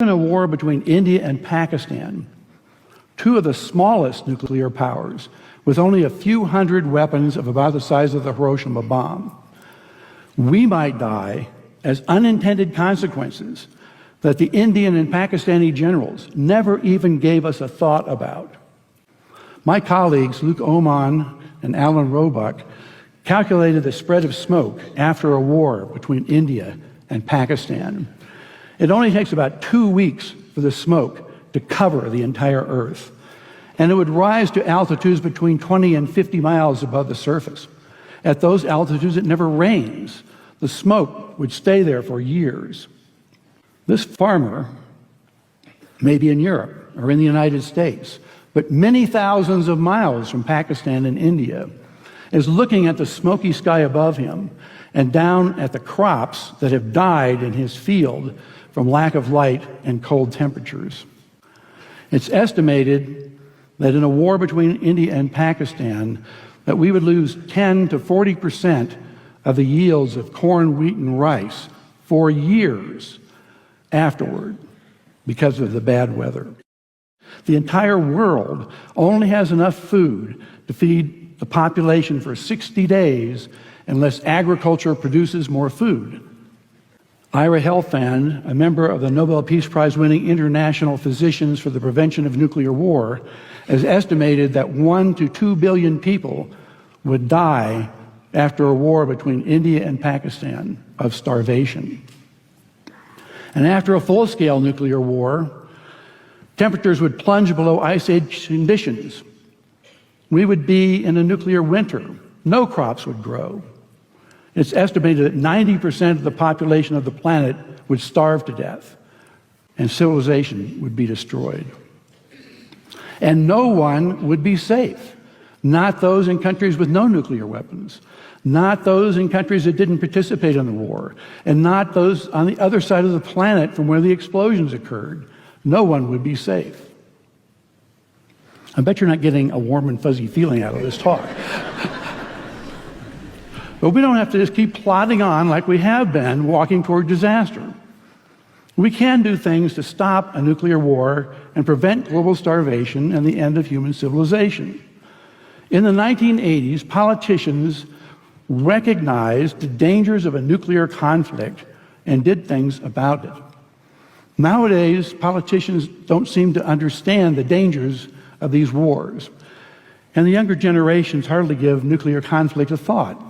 In a war between India and Pakistan, two of the smallest nuclear powers, with only a few hundred weapons of about the size of the Hiroshima bomb, we might die as unintended consequences that the Indian and Pakistani generals never even gave us a thought about. My colleagues, Luke Oman and Alan Roebuck, calculated the spread of smoke after a war between India and Pakistan. It only takes about 2 weeks for the smoke to cover the entire Earth, and it would rise to altitudes between 20 and 50 miles above the surface. At those altitudes, it never rains. The smoke would stay there for years. This farmer may be in Europe or in the United States, but many thousands of miles from Pakistan and India, is looking at the smoky sky above him and down at the crops that have died in his field from lack of light and cold temperatures. It's estimated that in a war between India and Pakistan, that we would lose 10 to 40% of the yields of corn, wheat, and rice for years afterward because of the bad weather. The entire world only has enough food to feed the population for 60 days unless agriculture produces more food. Ira Helfand, a member of the Nobel Peace Prize-winning International Physicians for the Prevention of Nuclear War, has estimated that 1 to 2 billion people would die after a war between India and Pakistan of starvation. And after a full-scale nuclear war, temperatures would plunge below ice age conditions. We would be in a nuclear winter. No crops would grow. It's estimated that 90% of the population of the planet would starve to death, and civilization would be destroyed. And no one would be safe. Not those in countries with no nuclear weapons, not those in countries that didn't participate in the war, and not those on the other side of the planet from where the explosions occurred. No one would be safe. I bet you're not getting a warm and fuzzy feeling out of this talk. But we don't have to just keep plodding on like we have been, walking toward disaster. We can do things to stop a nuclear war and prevent global starvation and the end of human civilization. In the 1980s, politicians recognized the dangers of a nuclear conflict and did things about it. Nowadays, politicians don't seem to understand the dangers of these wars, and the younger generations hardly give nuclear conflict a thought.